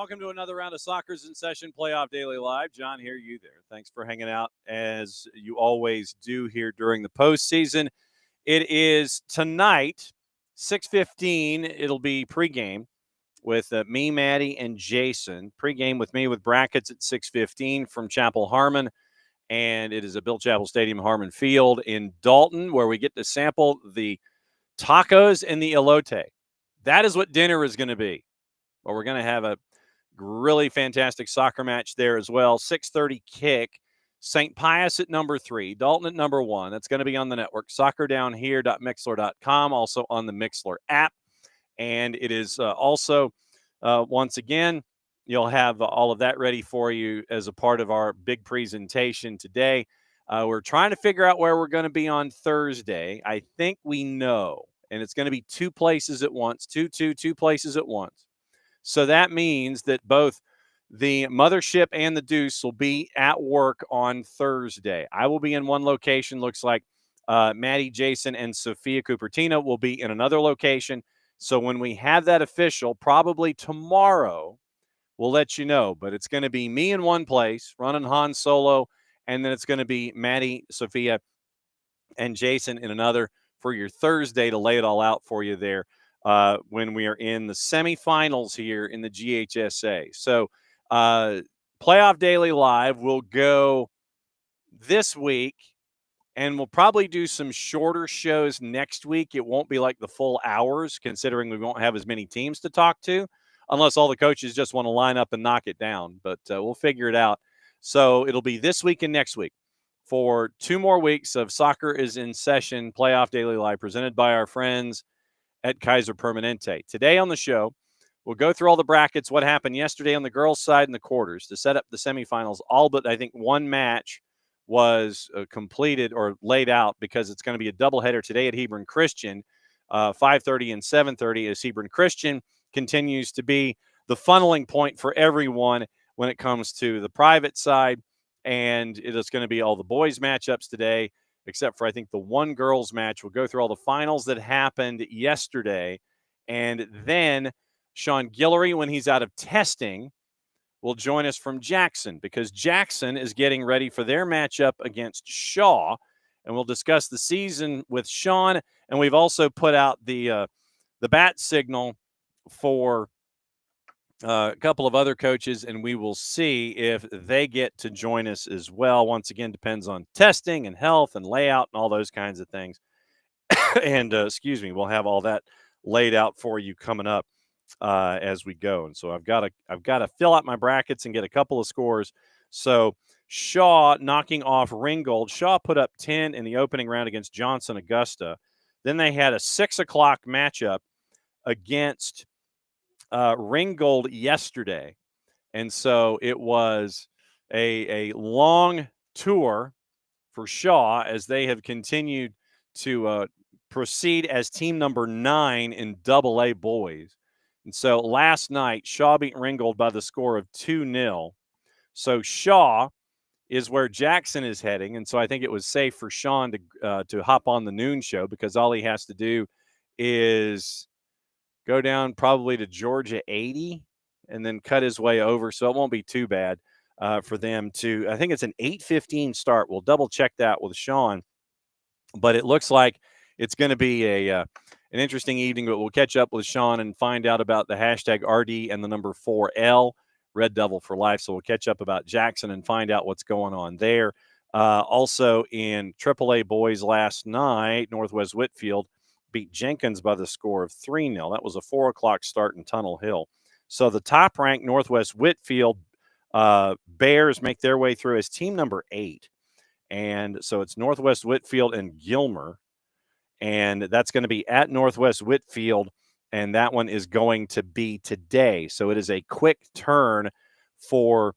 welcome to another round of Soccer's in Session Playoff Daily Live. John here, you there. Thanks for hanging out as you always do here during the postseason. It is tonight, 6:15. It'll be pregame with me, Maddie, and Jason. Pregame with me with brackets at 6:15 from Chapel Harmon. And it is at Bill Chapel Stadium, Harmon Field in Dalton, where we get to sample the tacos and the elote. That is what dinner is going to be. Well, we're going to have a really fantastic soccer match there as well. 6:30 kick. St. Pius at number 3, Dalton at number 1. That's going to be on the network. Soccerdownhere.mixler.com, also on the Mixler app. And it is also, once again, you'll have all of that ready for you as a part of our big presentation today. We're trying to figure out where we're going to be on Thursday. I think we know, and it's going to be two places at once, two places at once. So that means that both the Mothership and the Deuce will be at work on Thursday. I will be in one location, looks like Maddie, Jason, and Sophia Cupertino will be in another location. So when we have that official, probably tomorrow, we'll let you know. But it's going to be me in one place, running Han Solo, and then it's going to be Maddie, Sophia, and Jason in another for your Thursday to lay it all out for you there. When we are in the semifinals here in the GHSA. So Playoff Daily Live will go this week, and we'll probably do some shorter shows next week. It won't be like the full hours, considering we won't have as many teams to talk to, unless all the coaches just want to line up and knock it down. But we'll figure it out. So it'll be this week and next week for 2 more weeks of Soccer is in Session Playoff Daily Live, presented by our friends at Kaiser Permanente. Today on the show, we'll go through all the brackets, what happened yesterday on the girls' side in the quarters to set up the semifinals. All but, I think, one match was completed or laid out because it's going to be a doubleheader today at Hebron Christian, 5:30 and 7:30, as Hebron Christian continues to be the funneling point for everyone when it comes to the private side. And it is going to be all the boys' matchups today, except for, I think, the one girls match. We'll go through all the finals that happened yesterday. And then Shaun Gillory, when he's out of testing, will join us from Jackson, because Jackson is getting ready for their matchup against Shaw. And we'll discuss the season with Shaun. And we've also put out the bat signal for a couple of other coaches, and we will see if they get to join us as well. Once again, depends on testing and health and layout and all those kinds of things. And we'll have all that laid out for you coming up as we go. And so I've got to fill out my brackets and get a couple of scores. So Shaw knocking off Ringgold. Shaw put up 10 in the opening round against Johnson Augusta. Then they had a 6 o'clock matchup against Ringgold yesterday. And so it was a long tour for Shaw as they have continued to proceed as team number 9 in AA boys. And so last night, Shaw beat Ringgold by the score of 2-0. So Shaw is where Jackson is heading. And so I think it was safe for Shaun to hop on the noon show, because all he has to do is go down probably to Georgia 80 and then cut his way over. So it won't be too bad for them to, I think it's an 8:15 start. We'll double check that with Shaun, but it looks like it's going to be an interesting evening. But we'll catch up with Shaun and find out about the hashtag RD and the number 4L, Red Devil for Life. So we'll catch up about Jackson and find out what's going on there. Also in AAA boys last night, Northwest Whitfield beat Jenkins by the score of 3-0. That was a 4 o'clock start in Tunnel Hill. So the top-ranked Northwest Whitfield Bears make their way through as team number 8. And so it's Northwest Whitfield and Gilmer. And that's going to be at Northwest Whitfield. And that one is going to be today. So it is a quick turn for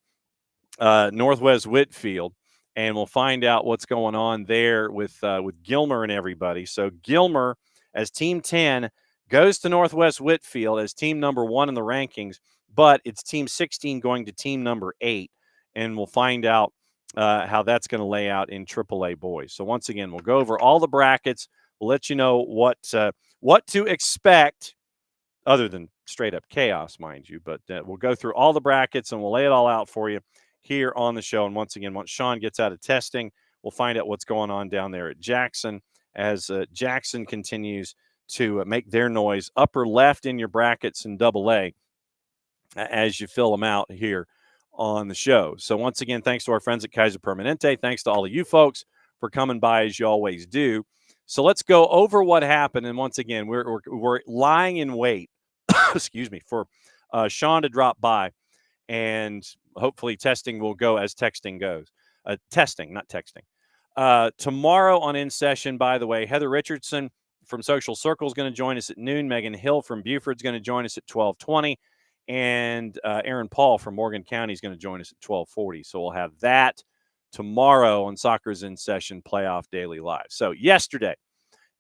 Northwest Whitfield. And we'll find out what's going on there with Gilmer and everybody. So Gilmer, as Team 10, goes to Northwest Whitfield as team number 1 in the rankings, but it's Team 16 going to team number 8, and we'll find out how that's going to lay out in AAA boys. So once again, we'll go over all the brackets. We'll let you know what to expect, other than straight up chaos, mind you. But we'll go through all the brackets and we'll lay it all out for you here on the show. And once again, once Shaun gets out of testing, we'll find out what's going on down there at Jackson as Jackson continues to make their noise. Upper left in your brackets in AA as you fill them out here on the show. So once again, thanks to our friends at Kaiser Permanente. Thanks to all of you folks for coming by as you always do. So let's go over what happened. And once again, we're lying in wait, excuse me, for Shaun to drop by. And hopefully testing will go as texting goes. Testing, not texting. Tomorrow on In Session, by the way, Heather Richardson from Social Circle is going to join us at noon. Megan Hill from Buford is going to join us at 12:20. And Aaron Paul from Morgan County is going to join us at 12:40. So we'll have that tomorrow on Soccer's In Session Playoff Daily Live. So yesterday.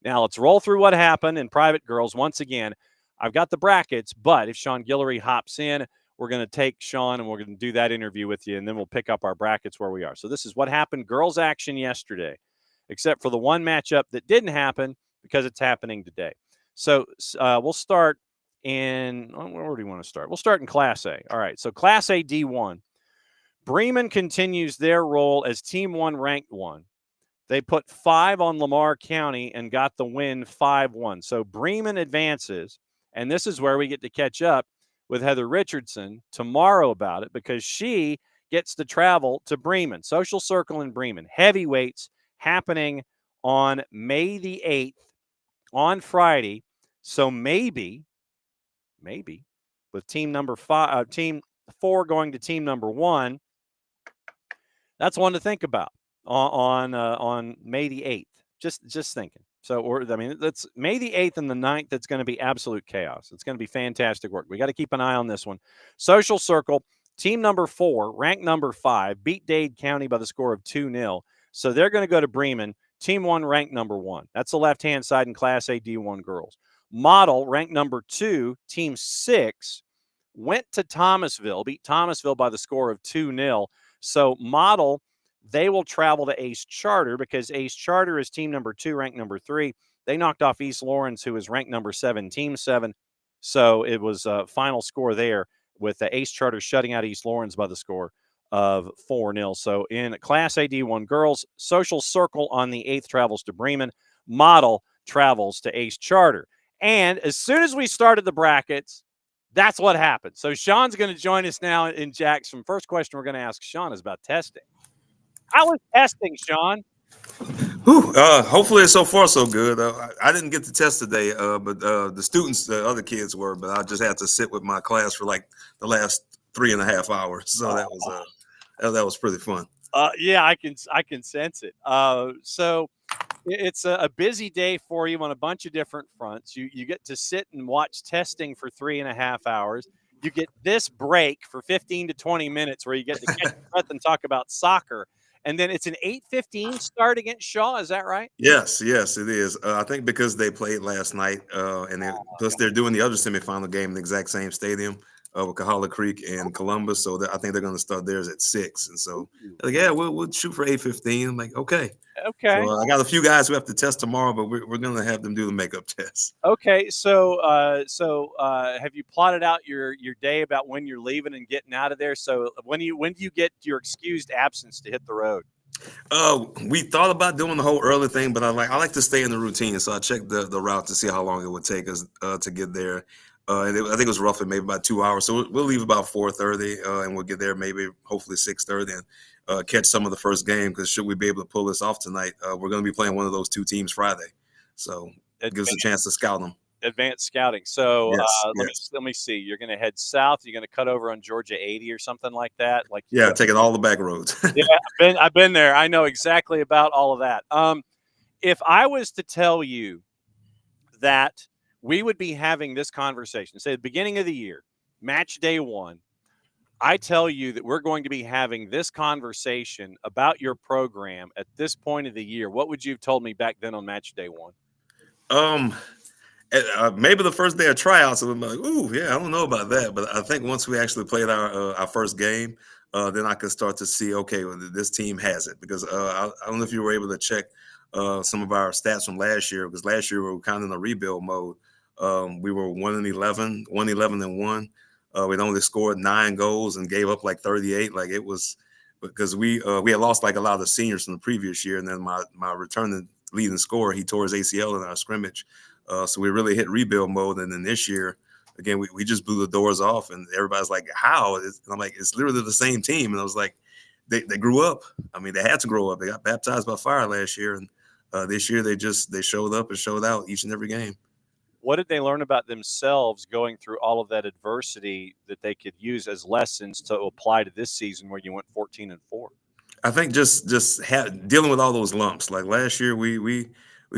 Now let's roll through what happened in private girls. Once again, I've got the brackets, but if Shaun Gillory hops in, we're going to take Shaun and we're going to do that interview with you, and then we'll pick up our brackets where we are. So this is what happened girls action yesterday, except for the one matchup that didn't happen because it's happening today. So we'll start in, where do you want to start? We'll start in Class A. All right, so Class A D1. Bremen continues their role as Team 1 ranked 1. They put 5 on Lamar County and got the win 5-1. So Bremen advances, and this is where we get to catch up with Heather Richardson tomorrow about it because she gets to travel to Bremen. Social Circle in Bremen. Heavyweights happening on May the 8th on Friday. So maybe with team 4 going to team number 1, that's one to think about. On May the 8th. Just thinking. So, that's May the 8th and the 9th. It's going to be absolute chaos. It's going to be fantastic work. We got to keep an eye on this one. Social Circle, team number 4, ranked number 5, beat Dade County by the score of 2-0. So they're going to go to Bremen. Team 1, ranked number 1. That's the left-hand side in Class A D1 girls. Model, ranked number 2, team 6, went to Thomasville, beat Thomasville by the score of 2-0. So Model, they will travel to Ace Charter because Ace Charter is team number 2, ranked number 3. They knocked off East Lawrence, who is ranked number 7, team 7. So it was a final score there with the Ace Charter shutting out East Lawrence by the score of 4-0. So in Class A D1 girls, Social Circle on the 8th travels to Bremen. Model travels to Ace Charter. And as soon as we started the brackets, that's what happened. So Shaun's going to join us now in Jackson. First question we're going to ask Shaun is about testing. How was testing, Shaun? Hopefully it's so far so good. I didn't get to test today, but the students, the other kids were. But I just had to sit with my class for like the last 3.5 hours. So that was pretty fun. Yeah, I can sense it. So it's a busy day for you on a bunch of different fronts. You get to sit and watch testing for 3.5 hours. You get this break for 15 to 20 minutes where you get to catch your breath and talk about soccer. And then it's an 8:15 start against Shaw. Is that right? Yes, it is. I think because they played last night, and plus they're doing the other semifinal game in the exact same stadium with Kahala Creek and Columbus. So I think they're going to start theirs at 6. And so, yeah, we'll shoot for 8:15. I'm like, okay. Okay. So I got a few guys who have to test tomorrow, but we're going to have them do the makeup test. Okay. So have you plotted out your day about when you're leaving and getting out of there? So when do you get your excused absence to hit the road? We thought about doing the whole early thing, but I like to stay in the routine. So I checked the route to see how long it would take us to get there. I think it was roughly maybe about 2 hours. So we'll leave about 4:30, and we'll get there hopefully 6:30, and catch some of the first game. Because should we be able to pull this off tonight, we're going to be playing one of those 2 teams Friday. So it gives us a chance to scout them. Advanced scouting. So yes. Let me see. You're going to head south. You're going to cut over on Georgia 80 or something like that. Taking all the back roads. Yeah, I've been there. I know exactly about all of that. If I was to tell you that we would be having this conversation, say at the beginning of the year, match day 1, I tell you that we're going to be having this conversation about your program at this point of the year, what would you have told me back then on match day 1? Maybe the first day of tryouts, I'm like, ooh, yeah, I don't know about that. But I think once we actually played our first game, then I could start to see, okay, well, this team has it. Because I don't know if you were able to check some of our stats from last year, because last year we were kind of in a rebuild mode. We were 1-11, 1-11-1. We'd only scored 9 goals and gave up like 38. Like it was because we had lost like a lot of the seniors from the previous year, and then my returning leading scorer, he tore his ACL in our scrimmage. So we really hit rebuild mode. And then this year, again, we just blew the doors off, and everybody's like, "How?" And I'm like, "It's literally the same team." And I was like, "They grew up. I mean, they had to grow up. They got baptized by fire last year, and this year they showed up and showed out each and every game." What did they learn about themselves going through all of that adversity that they could use as lessons to apply to this season where you went 14-4? I think just dealing with all those lumps. Like last year, we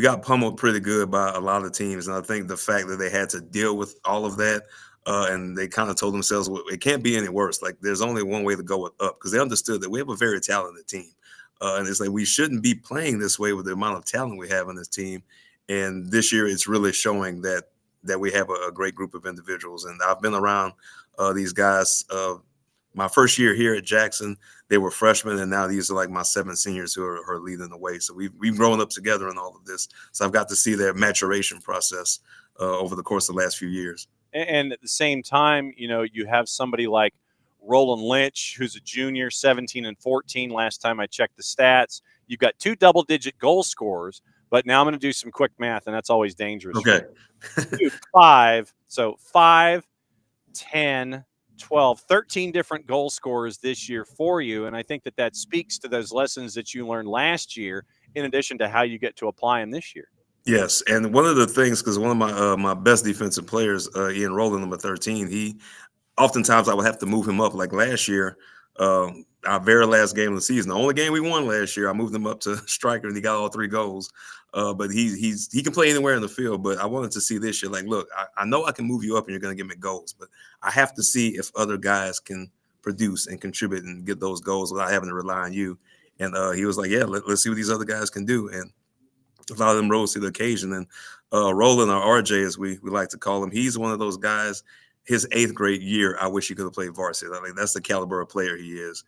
got pummeled pretty good by a lot of teams, and I think the fact that they had to deal with all of that, and they kind of told themselves, well, it can't be any worse. Like there's only one way to go up, because they understood that we have a very talented team, and it's like we shouldn't be playing this way with the amount of talent we have in this team. And this year, it's really showing that we have a great group of individuals. And I've been around these guys. My first year here at Jackson, they were freshmen, and now these are like my 7 seniors who are leading the way. So we've grown up together in all of this. So I've got to see their maturation process over the course of the last few years. And at the same time, you have somebody like Roland Lynch, who's a junior, 17-14. Last time I checked the stats, you've got 2 double-digit goal scorers. But now I'm going to do some quick math, and that's always dangerous. Okay. 5. So 5, 10, 12, 13 different goal scorers this year for you. And I think that speaks to those lessons that you learned last year, in addition to how you get to apply them this year. Yes, and one of the things, because one of my best defensive players, Ian Rowland, number 13, oftentimes I would have to move him up. Like last year, our very last game of the season, the only game we won last year, I moved him up to striker, and he got all 3 goals. But he can play anywhere in the field. But I wanted to see this year, like, look, I know I can move you up, and you're going to give me goals, but I have to see if other guys can produce and contribute and get those goals without having to rely on you. And he was like, yeah, let's see what these other guys can do. And a lot of them rose to the occasion. And Roland, or RJ, as we like to call him, he's one of those guys. His 8th grade year, I wish he could have played varsity. Like that's the caliber of player he is.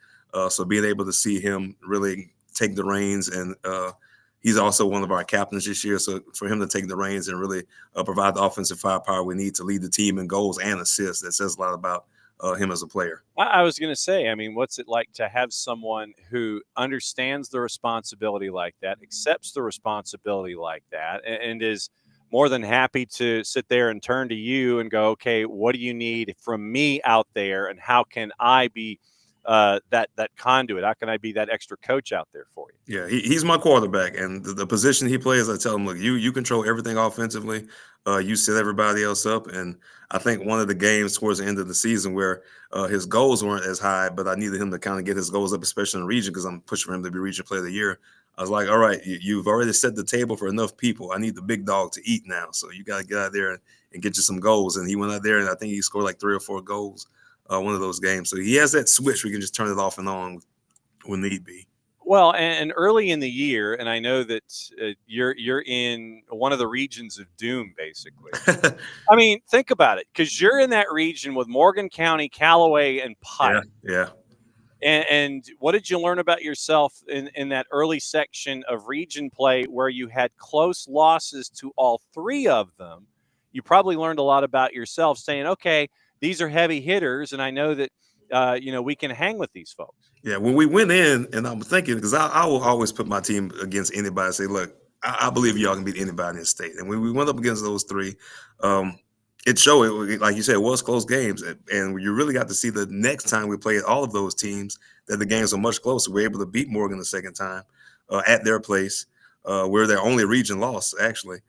So being able to see him really take the reins, and he's also one of our captains this year. So for him to take the reins and really provide the offensive firepower we need to lead the team in goals and assists, that says a lot about him as a player. I was going to say, I mean, what's it like to have someone who understands the responsibility like that, accepts the responsibility like that, and is more than happy to sit there and turn to you and go, okay, what do you need from me out there, and how can I be that conduit? How can I be that extra coach out there for you? Yeah, he's my quarterback, and the position he plays, I tell him, look, you control everything offensively. You set everybody else up, and I think one of the games towards the end of the season where his goals weren't as high, but I needed him to kind of get his goals up, especially in the region, because I'm pushing for him to be region player of the year. I was like, all right, you've already set the table for enough people. I need the big dog to eat now, so you got to get out there and get you some goals. And he went out there, and I think he scored like 3 or 4 goals one of those games. So he has that switch where you can just turn it off and on when need be. Well, and early in the year, and I know that you're in one of the regions of doom, basically. I mean, think about it, because you're in that region with Morgan County, Callaway, and Pike. Yeah. And what did you learn about yourself in that early section of region play where you had close losses to all 3 of them? You probably learned a lot about yourself, saying, okay, these are heavy hitters, and I know that we can hang with these folks. Yeah, when we went in, and I'm thinking, because I will always put my team against anybody and say, look, I believe y'all can beat anybody in this state. And when we went up against those 3, it showed, like you said, it was close games. And you really got to see the next time we played all of those teams that the games were much closer. We were able to beat Morgan the second time at their place. We're their only region loss, actually.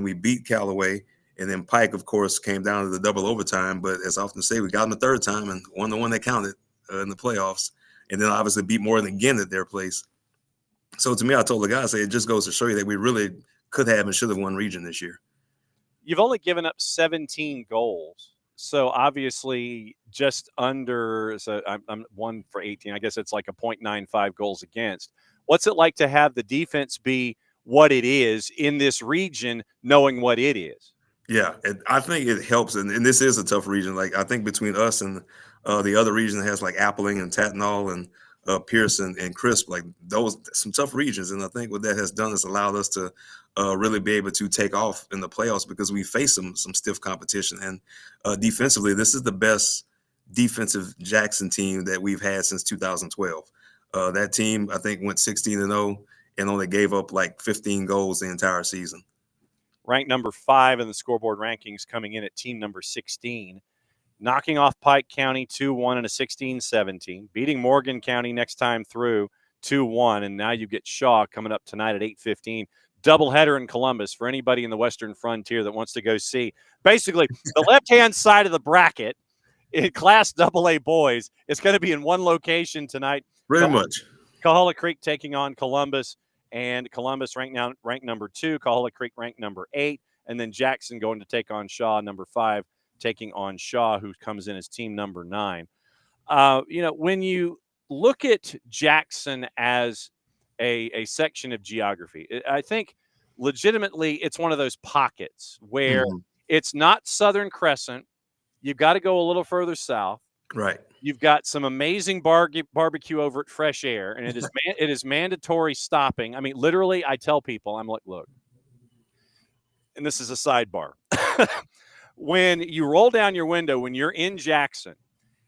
We beat Callaway. And then Pike, of course, came down to the double overtime. But as I often say, we got them the 3rd time and won the one that counted in the playoffs. And then obviously beat Morgan again at their place. So to me, I told the guys, it just goes to show you that we really could have and should have won region this year. You've only given up 17 goals. So obviously just under, so I'm 1 for 18. I guess it's like a 0.95 goals against. What's it like to have the defense be what it is in this region, knowing what it is? Yeah, I think it helps. And this is a tough region. Like I think between us and the other region that has like Appling and Tatnall and Pearson and Crisp, like those some tough regions. And I think what that has done is allowed us to really be able to take off in the playoffs because we face some stiff competition. And defensively, this is the best defensive Jackson team that we've had since 2012. That team, I think, went 16-0 and only gave up like 15 goals the entire season. Ranked number 5 in the scoreboard rankings, coming in at team number 16. Knocking off Pike County 2-1 in a 16-17. Beating Morgan County next time through 2-1. And now you get Shaw coming up tonight at 8:15. Doubleheader in Columbus for anybody in the Western Frontier that wants to go see. Basically, the left-hand side of the bracket in Class AA boys is going to be in one location tonight. Pretty much. Kahala Creek taking on Columbus, and Columbus ranked number 2, Kahala Creek ranked number 8, and then Jackson going to take on Shaw, number 5, taking on Shaw, who comes in as team number 9. When you look at Jackson as a section of geography, I think legitimately it's one of those pockets where it's not Southern Crescent. You've got to go a little further south. Right. You've got some amazing barbecue over at Fresh Air, and it is mandatory stopping. I mean, literally, I tell people, I'm like, look, and this is a sidebar. When you roll down your window, when you're in Jackson,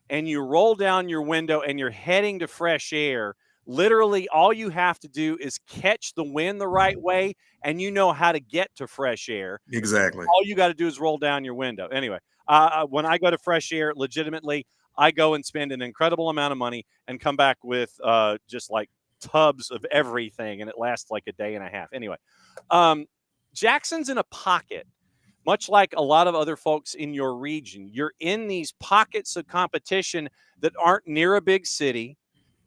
and you roll down your window and you're heading to Fresh Air, literally all you have to do is catch the wind the right way, and you know how to get to Fresh Air. Exactly. All you got to do is roll down your window. Anyway, when I go to Fresh Air, legitimately, I go and spend an incredible amount of money and come back with just like tubs of everything, and it lasts like a day and a half. Anyway, Jackson's in a pocket, much like a lot of other folks in your region. You're in these pockets of competition that aren't near a big city.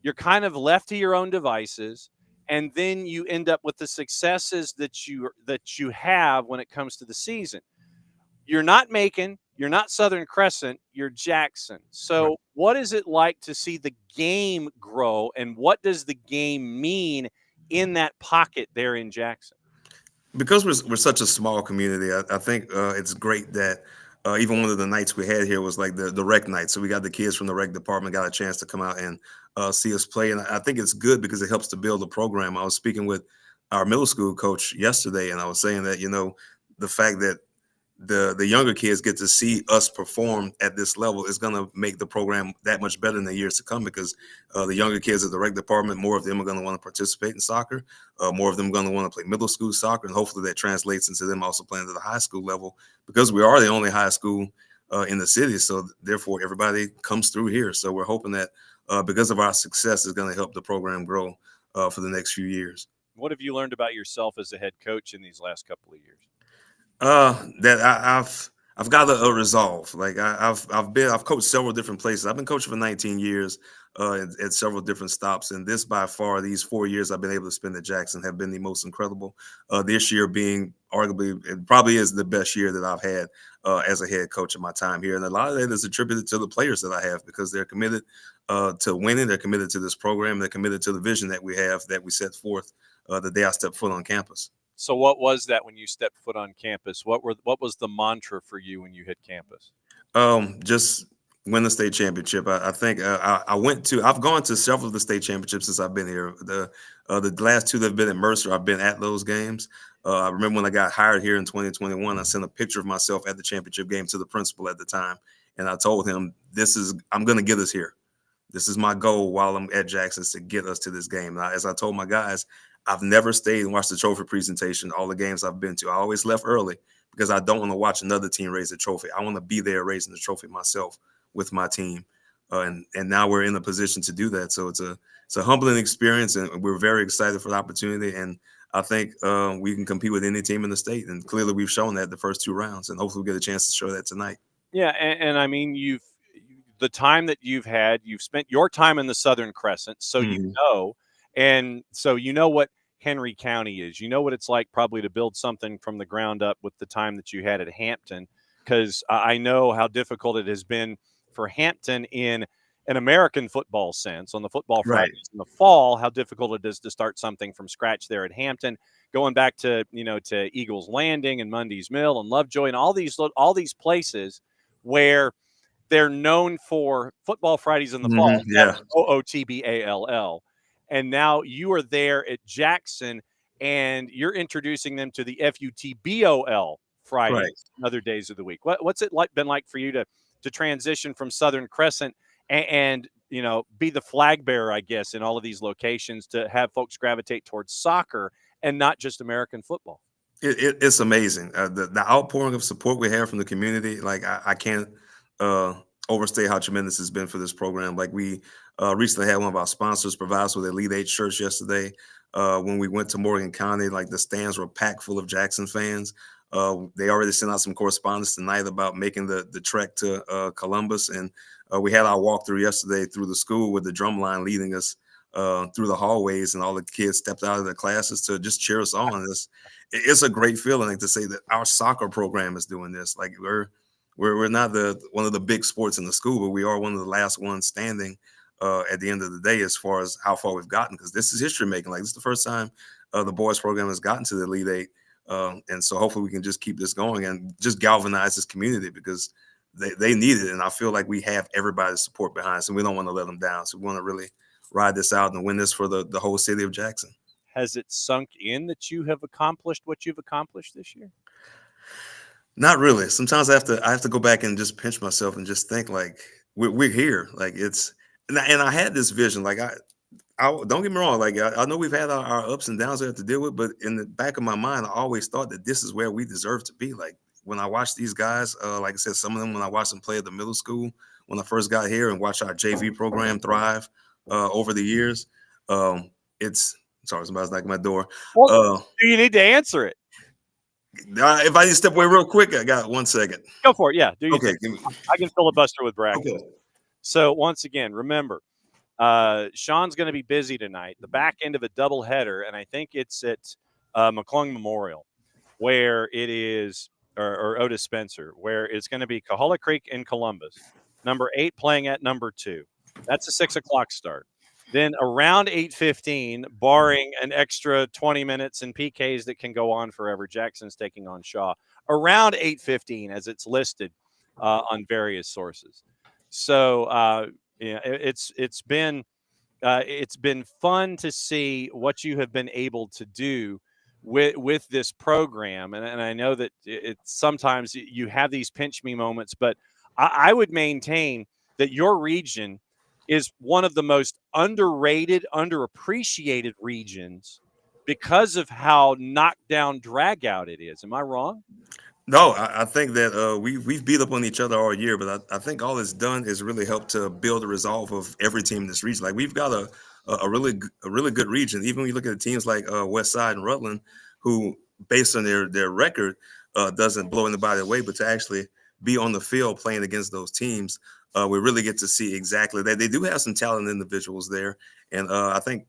You're kind of left to your own devices, and then you end up with the successes that you have when it comes to the season. You're not Macon, you're not Southern Crescent, you're Jackson. So what is it like to see the game grow, and what does the game mean in that pocket there in Jackson? Because we're such a small community, I think it's great that even one of the nights we had here was like the rec night. So we got the kids from the rec department got a chance to come out and see us play. And I think it's good because it helps to build the program. I was speaking with our middle school coach yesterday, and I was saying that, the fact that the younger kids get to see us perform at this level is going to make the program that much better in the years to come, because the younger kids at the rec department, more of them are going to want to participate in soccer. More of them are going to want to play middle school soccer, and hopefully that translates into them also playing at the high school level, because we are the only high school in the city. So therefore, everybody comes through here. So we're hoping that because of our success, is going to help the program grow for the next few years. What have you learned about yourself as a head coach in these last couple of years? That I've got a resolve. Like I've coached several different places. I've been coaching for 19 years at several different stops, and this by far, these 4 years I've been able to spend at Jackson have been the most incredible. This year being arguably, it probably is the best year that I've had as a head coach in my time here, and a lot of that is attributed to the players that I have, because they're committed to winning. They're committed to this program. They're committed to the vision that we have, that we set forth the day I stepped foot on campus. So what was that when you stepped foot on campus? What was the mantra for you when you hit campus? Just win the state championship. I think I've gone to several of the state championships since I've been here. The last two that have been at Mercer, I've been at those games. I remember when I got hired here in 2021, I sent a picture of myself at the championship game to the principal at the time, and I told him, I'm going to get us here. This is my goal while I'm at Jackson, to get us to this game. Now, as I told my guys, I've never stayed and watched the trophy presentation, all the games I've been to. I always left early because I don't want to watch another team raise a trophy. I want to be there raising the trophy myself with my team. And now we're in a position to do that. So it's a humbling experience, and we're very excited for the opportunity. And I think we can compete with any team in the state. And clearly we've shown that the first 2 rounds, and hopefully we get a chance to show that tonight. Yeah, and I mean, the time that you've spent your time in the Southern Crescent, so and so you know what Henry County is. You know what it's like probably to build something from the ground up with the time that you had at Hampton, because I know how difficult it has been for Hampton in an American football sense on the football Fridays in the fall, how difficult it is to start something from scratch there at Hampton, going back to Eagles Landing and Mundy's Mill and Lovejoy and all these places where they're known for football Fridays in the fall. Yeah. OOTBALL. And now you are there at Jackson, and you're introducing them to the FUTBOL Fridays Right. and other days of the week. What's it been like for you to transition from Southern Crescent and be the flag bearer, I guess, in all of these locations to have folks gravitate towards soccer and not just American football? It's amazing. The outpouring of support we have from the community, like I can't uh, overstate how tremendous it's been for this program. Like we recently had one of our sponsors provide us with Elite Eight shirts yesterday. When we went to Morgan County, like the stands were packed full of Jackson fans. They already sent out some correspondence tonight about making the trek to Columbus, and we had our walkthrough yesterday through the school with the drum line leading us through the hallways, and all the kids stepped out of their classes to just cheer us on. It's a great feeling, like, to say that our soccer program is doing this. Like we're not the one of the big sports in the school, but we are one of the last ones standing at the end of the day as far as how far we've gotten, because this is history making. Like, this is the first time the boys program has gotten to the Elite Eight, and so hopefully we can just keep this going and just galvanize this community, because they need it, and I feel like we have everybody's support behind us, and we don't want to let them down. So we want to really ride this out and win this for the whole city of Jackson. Has it sunk in that you have accomplished what you've accomplished this year? Not really. Sometimes I have to go back and just pinch myself and just think, like, we're here. Like, it's and I had this vision. Like, I don't get me wrong. Like, I know we've had our ups and downs we have to deal with, but in the back of my mind, I always thought that this is where we deserve to be. Like, when I watch these guys, like I said, some of them, when I watched them play at the middle school when I first got here, and watch our JV program thrive over the years, it's sorry, somebody's knocking my door. Well, Uh, do you need to answer it? if I need to step away real quick, I got 1 second. Go for it. Yeah, do your Okay, thing. I can filibuster with bragging. okay. So once again, remember, Shaun's going to be busy tonight. The back end of a doubleheader, and I think it's at McClung Memorial, where it is, or Otis Spencer, where it's going to be Cahulla Creek in Columbus, number 8 playing at number 2. That's a 6:00 start. Then around 8:15, barring an extra 20 minutes and PKs that can go on forever, Jackson's taking on Shaw. Around 8:15, as it's listed on various sources. So it's been fun to see what you have been able to do with this program, and I know that sometimes you have these pinch me moments, but I would maintain that your region is one of the most underrated, underappreciated regions because of how knocked down, drag out it is. Am I wrong? No, I think that we've beat up on each other all year, but I think all it's done is really help to build the resolve of every team in this region. Like, we've got a really good region. Even when you look at the teams like West Side and Rutland, who, based on their record, doesn't blow anybody away, but to actually be on the field playing against those teams, we really get to see exactly that. They do have some talented individuals there, and I think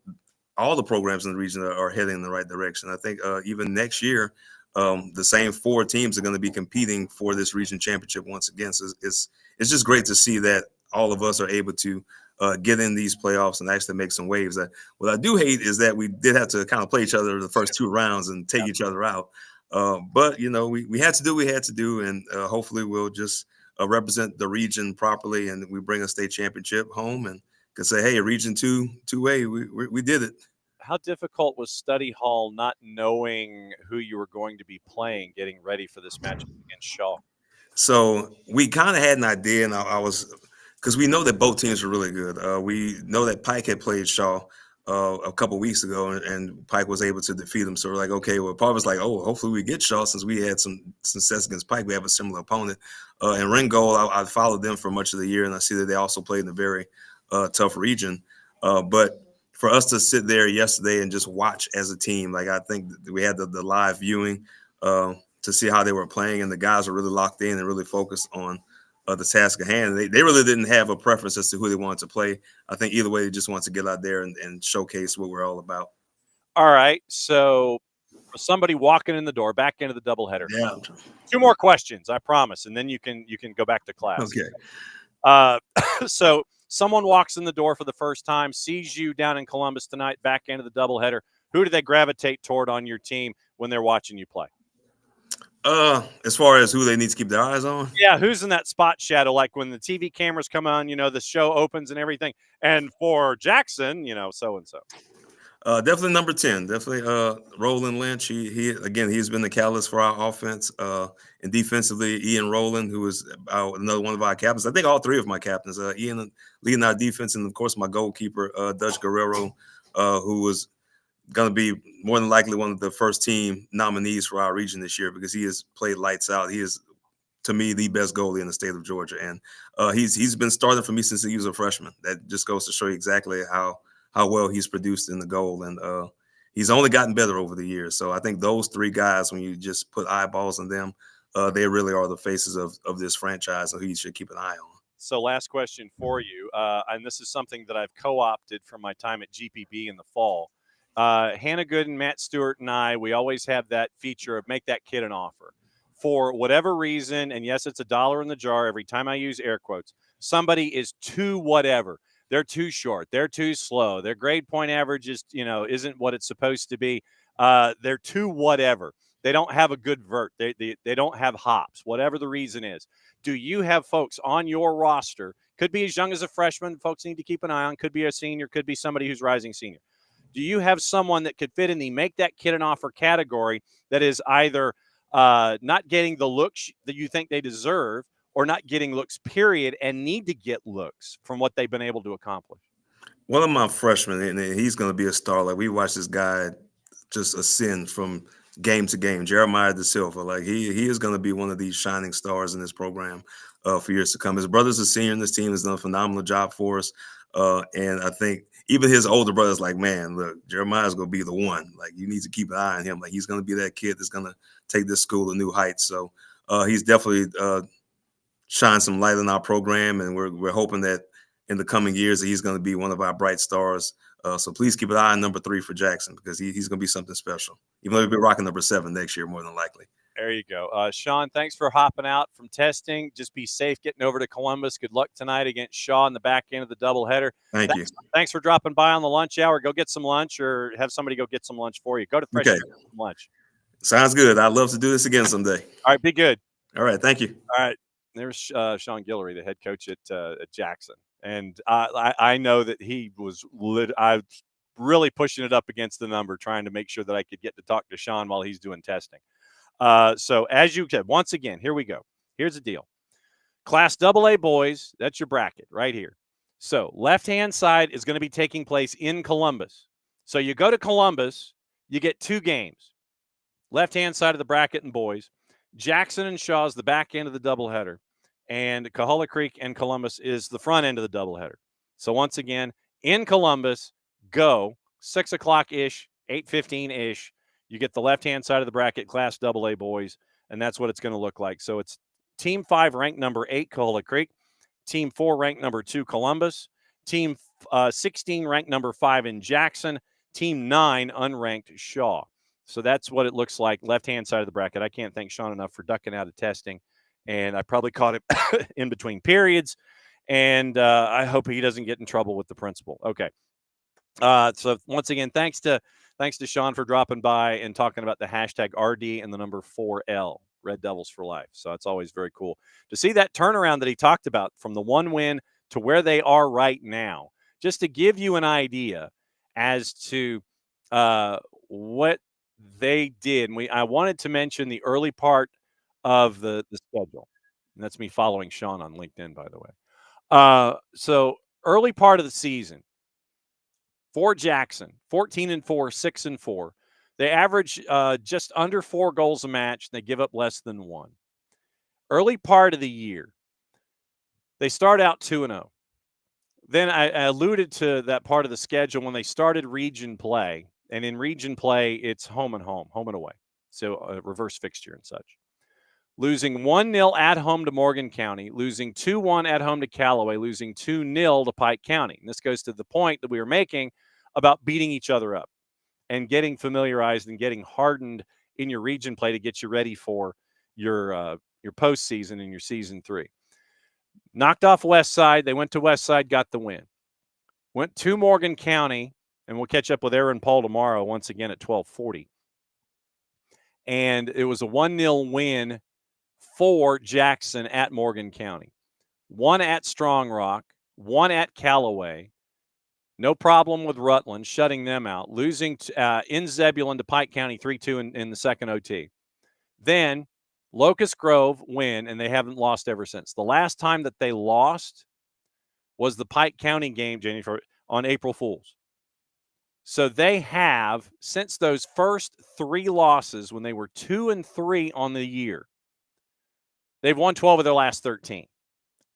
all the programs in the region are heading in the right direction. I think even next year, the same 4 teams are going to be competing for this region championship once again. So it's just great to see that all of us are able to get in these playoffs and actually make some waves. What I do hate is that we did have to kind of play each other the first 2 rounds and take each other out. But we had to do what we had to do, and hopefully we'll just represent the region properly, and we bring a state championship home and can say, hey, Region 2A, we did it. How difficult was study hall not knowing who you were going to be playing, getting ready for this matchup against Shaw? So we kind of had an idea, and I was, because we know that both teams are really good. We know that Pike had played Shaw a couple weeks ago, and Pike was able to defeat them. So we're like, okay, well, Paul was like, oh, hopefully we get Shaw, since we had some success against Pike. We have a similar opponent. And Ringgold, I followed them for much of the year, and I see that they also played in a very tough region. But for us to sit there yesterday and just watch as a team, like, I think we had the live viewing to see how they were playing, and the guys were really locked in and really focused on the task at hand. They really didn't have a preference as to who they wanted to play. I think either way, they just wanted to get out there and showcase what we're all about. All right. So for somebody walking in the door, back into the doubleheader, Yeah. 2 more questions, I promise, and then you can go back to class. Okay. So someone walks in the door for the first time, sees you down in Columbus tonight, back into the doubleheader. Who do they gravitate toward on your team when they're watching you play? As far as who they need to keep their eyes on? Yeah, who's in that spot shadow? Like when the TV cameras come on, the show opens and everything. And for Jackson, so and so. Definitely number 10. Definitely Roland Lynch. He's been the catalyst for our offense. And defensively, Ian Rowland, who is another one of our captains. I think all three of my captains. Ian leading our defense, and of course my goalkeeper, Dutch Guerrero, who was going to be more than likely one of the first team nominees for our region this year because he has played lights out. He is, to me, the best goalie in the state of Georgia, and he's been starting for me since he was a freshman. That just goes to show you exactly how well he's produced in the goal, and he's only gotten better over the years. So I think those three guys, when you just put eyeballs on them, they really are the faces of this franchise, and who you should keep an eye on. So last question for you, and this is something that I've co-opted from my time at GPB in the fall. Hannah Good and Matt Stewart and we always have that feature of make that kid an offer. For whatever reason, and yes, it's $1 in the jar every time I use air quotes, somebody is too whatever. They're too short. They're too slow. Their grade point average is, isn't what it's supposed to be. They're too whatever. They don't have a good vert. They don't have hops, whatever the reason is. Do you have folks on your roster? Could be as young as a freshman. Folks need to keep an eye on. Could be a senior. Could be somebody who's rising senior. Do you have someone that could fit in the make that kid an offer category that is either not getting the looks that you think they deserve or not getting looks, period, and need to get looks from what they've been able to accomplish? One of my freshmen, and he's going to be a star. Like, we watched this guy just ascend from game to game. Jeremiah Da Silva, like he is going to be one of these shining stars in this program for years to come. His brother's a senior in this team, has done a phenomenal job for us, and I think even his older brother's like, man, look, Jeremiah's going to be the one. Like, you need to keep an eye on him. Like, he's going to be that kid that's going to take this school to new heights. So he's definitely shine some light in our program, and we're hoping that in the coming years that he's going to be one of our bright stars. So please keep an eye on number 3 for Jackson, because he's going to be something special. Even though he'll be rocking number 7 next year, more than likely. There you go. Shaun, thanks for hopping out from testing. Just be safe getting over to Columbus. Good luck tonight against Shaw in the back end of the doubleheader. Thank you. Thanks for dropping by on the lunch hour. Go get some lunch, or have somebody go get some lunch for you. Go to Fresh Street, get some lunch. Sounds good. I'd love to do this again someday. All right, be good. All right, thank you. All right. There's Shaun Gillory, the head coach at Jackson. And I know that he was really pushing it up against the number, trying to make sure that I could get to talk to Shaun while he's doing testing. So as you said, once again, here we go. Here's the deal. Class AA boys, that's your bracket right here. So left-hand side is going to be taking place in Columbus. So you go to Columbus, you get 2 games. Left-hand side of the bracket and boys. Jackson and Shaw's the back end of the doubleheader. And Coahulla Creek and Columbus is the front end of the doubleheader. So once again, in Columbus, go 6 o'clock-ish, 8:15-ish. You get the left-hand side of the bracket, Class AA boys, and that's what it's going to look like. So it's Team 5 ranked number 8, Coahulla Creek. Team 4 ranked number 2, Columbus. Team 16 ranked number 5 in Jackson. Team 9 unranked Shaw. So that's what it looks like, left-hand side of the bracket. I can't thank Shaun enough for ducking out of testing, and I probably caught him in between periods, and I hope he doesn't get in trouble with the principal. Okay. So once again, thanks to Shaun for dropping by and talking about the hashtag RD and the number 4L, Red Devils for Life. So it's always very cool to see that turnaround that he talked about from the 1 win to where they are right now. Just to give you an idea as to what they did. And I wanted to mention the early part of the schedule. And that's me following Shaun on LinkedIn, by the way. So early part of the season for Jackson, 14-4, 6-4. They average just under 4 goals a match. They give up less than 1. Early part of the year, they start out 2-0. Then I alluded to that part of the schedule when they started region play. And in region play, it's home and away. So a reverse fixture and such. Losing 1-0 at home to Morgan County, losing 2-1 at home to Callaway, losing 2-0 to Pike County. And this goes to the point that we were making about beating each other up and getting familiarized and getting hardened in your region play to get you ready for your postseason and your season 3. Knocked off West Side. They went to West Side, got the win. Went to Morgan County, and we'll catch up with Aaron Paul tomorrow once again at 12:40. And it was a 1-0 win for Jackson at Morgan County. 1 at Strong Rock, 1 at Callaway, No problem with Rutland shutting them out, losing in Zebulon to Pike County 3-2 in the second OT. Then Locust Grove win, and they haven't lost ever since. The last time that they lost was the Pike County game, January, on April Fool's. So they have, since those first 3 losses when they were 2-3 on the year, they've won 12 of their last 13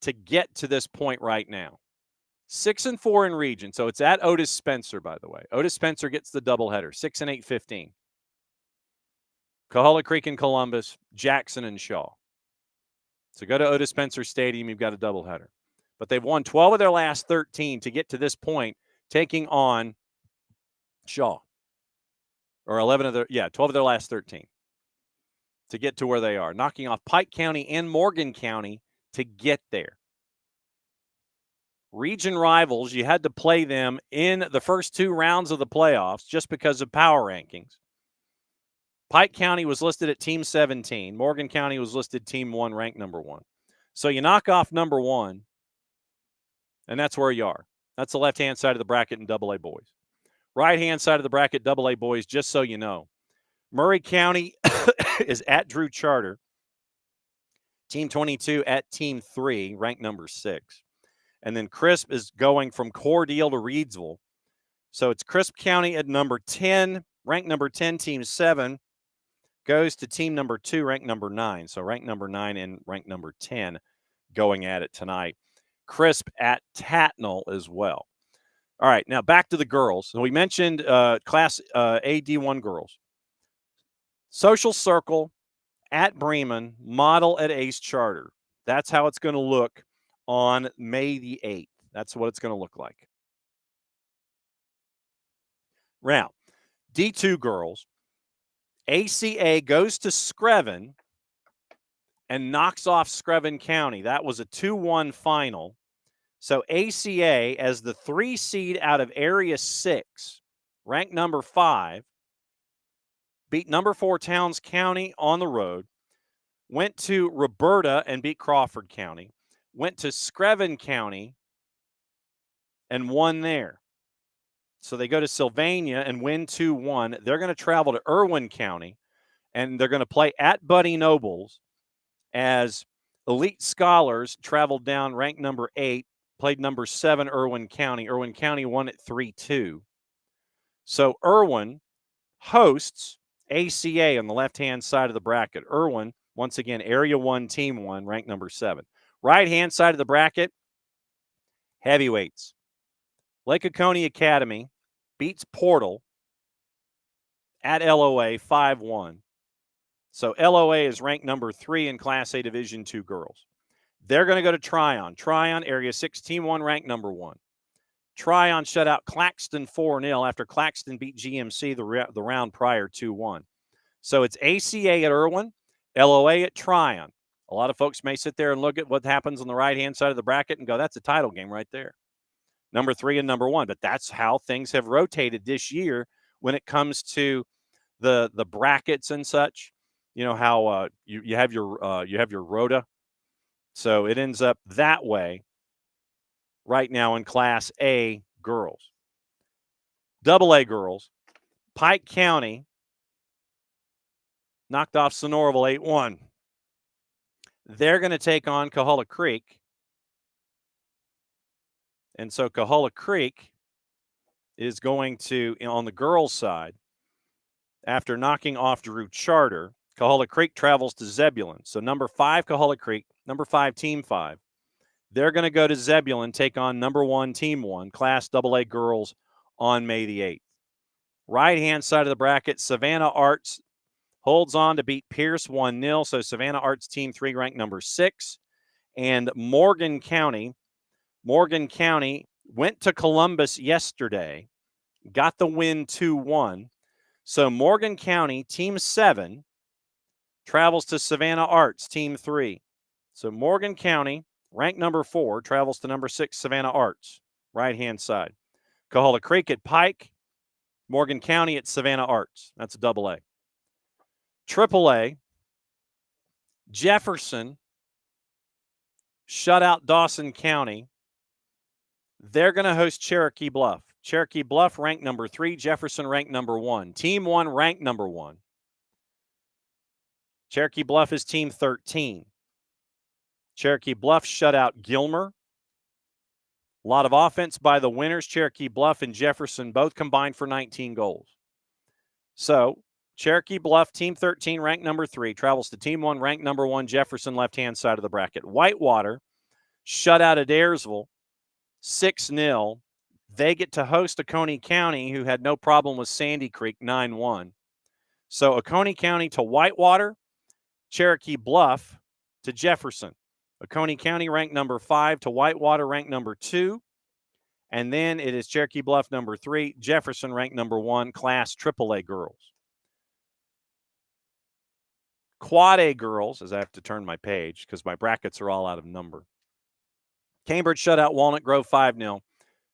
to get to this point right now. 6-4 in region. So it's at Otis Spencer, by the way. Otis Spencer gets the doubleheader, 6-8-15. Coahulla Creek and Columbus, Jackson and Shaw. So go to Otis Spencer Stadium, you've got a doubleheader. But they've won 12 of their last 13 to get to this point, taking on Shaw. Or 12 of their last 13 to get to where they are, knocking off Pike County and Morgan County to get there. Region rivals, you had to play them in the first 2 rounds of the playoffs just because of power rankings. Pike County was listed at Team 17. Morgan County was listed Team 1, ranked number 1. So you knock off number 1, and that's where you are. That's the left-hand side of the bracket in AA boys. Right-hand side of the bracket, AA boys, just so you know. Murray County is at Drew Charter. Team 22 at Team 3, ranked number 6. And then Crisp is going from Cordele to Reedsville. So it's Crisp County at number 10, ranked number 10, Team 7, goes to Team number 2, ranked number 9. So ranked number 9 and ranked number 10 going at it tonight. Crisp at Tatnall as well. All right, now back to the girls. So we mentioned Class A D1 girls. Social Circle at Bremen, Model at Ace Charter. That's how it's going to look on May the 8th. That's what it's going to look like. Now, D2 girls, ACA goes to Screven and knocks off Screven County. That was a 2-1 final. So ACA, as the 3 seed out of Area 6, ranked number 5, beat number 4 Towns County on the road, went to Roberta and beat Crawford County, went to Screven County and won there. So they go to Sylvania and win 2-1. They're going to travel to Irwin County, and they're going to play at Buddy Nobles as Elite Scholars traveled down, ranked number 8, played number 7 Irwin County. Irwin County won it 3-2. So Irwin hosts ACA on the left-hand side of the bracket. Irwin, once again, Area 1, Team 1, ranked number 7. Right-hand side of the bracket, heavyweights. Lake Oconee Academy beats Portal at LOA 5-1. So LOA is ranked number 3 in Class A Division II girls. They're going to go to Tryon. Tryon, Area 6, Team 1, ranked number 1. Tryon shut out Claxton 4-0 after Claxton beat GMC the round prior 2-1. So it's ACA at Irwin, LOA at Tryon. A lot of folks may sit there and look at what happens on the right-hand side of the bracket and go, that's a title game right there. Number 3 and number 1. But that's how things have rotated this year when it comes to the brackets and such. You know how you have your rota. So it ends up that way right now in Class A girls. AA girls, Pike County knocked off Sonoraville 8-1. They're going to take on Coahulla Creek. And so Coahulla Creek is going to, on the girls' side, after knocking off Drew Charter, Coahulla Creek travels to Zebulon. So number 5, Coahulla Creek, number 5, Team 5. They're going to go to Zebulon, take on number 1, Team 1, Class AA girls on May the 8th. Right-hand side of the bracket, Savannah Arts holds on to beat Pierce 1-0. So Savannah Arts Team 3 ranked number 6. And Morgan County went to Columbus yesterday, got the win 2-1. So Morgan County Team 7 travels to Savannah Arts Team 3. So Morgan County, ranked number 4, travels to number 6 Savannah Arts, right-hand side. Coahulla Creek at Pike, Morgan County at Savannah Arts. That's a AA. AAA, Jefferson shut out Dawson County. They're going to host Cherokee Bluff. Cherokee Bluff ranked number 3, Jefferson ranked number 1. Team 1 ranked number 1. Cherokee Bluff is team 13. Cherokee Bluff shut out Gilmer. A lot of offense by the winners. Cherokee Bluff and Jefferson both combined for 19 goals. So, Cherokee Bluff, team 13, ranked number 3, travels to team 1, ranked number 1, Jefferson, left-hand side of the bracket. Whitewater shut out Adairsville 6-0. They get to host Oconee County, who had no problem with Sandy Creek, 9-1. So, Oconee County to Whitewater, Cherokee Bluff to Jefferson. Oconee County ranked number 5 to Whitewater ranked number 2. And then it is Cherokee Bluff number 3, Jefferson ranked number 1, Class AAA girls. Quad A girls, as I have to turn my page because my brackets are all out of number. Cambridge shut out Walnut Grove 5-0.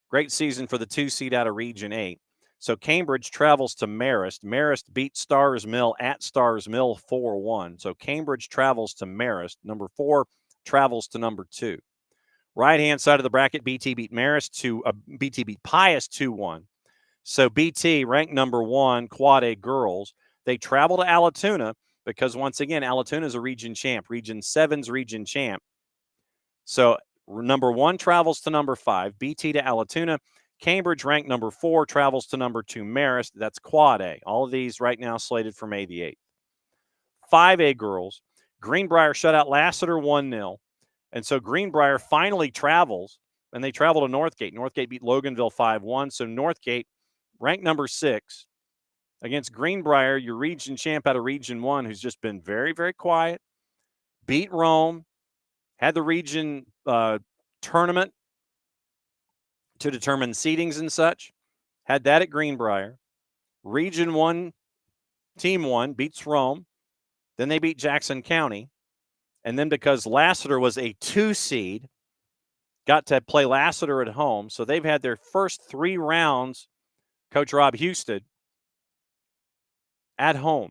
Great season for the 2 seed out of Region 8. So Cambridge travels to Marist. Marist beat Stars Mill at Stars Mill 4-1. So Cambridge travels to Marist. Number 4 travels to number 2. Right-hand side of the bracket, BT beat BT beat Pius 2-1. So BT, ranked number 1, Quad A girls, they travel to Allatoona because, once again, Allatoona is a region champ. Region 7's region champ. So number 1 travels to number 5, BT to Allatoona. Cambridge, ranked number 4, travels to number 2, Marist. That's Quad A. All of these right now slated for May the 8th. 5A girls, Greenbrier shut out Lassiter 1-0. And so Greenbrier finally travels, and they travel to Northgate. Northgate beat Loganville 5-1. So Northgate, ranked number 6, against Greenbrier, your region champ out of Region 1, who's just been very, very quiet, beat Rome, had the region tournament to determine seedings and such, had that at Greenbrier. Region 1, Team 1 beats Rome. Then they beat Jackson County. And then because Lassiter was a 2 seed, got to play Lassiter at home. So they've had their first 3 rounds, Coach Rob Houston, at home.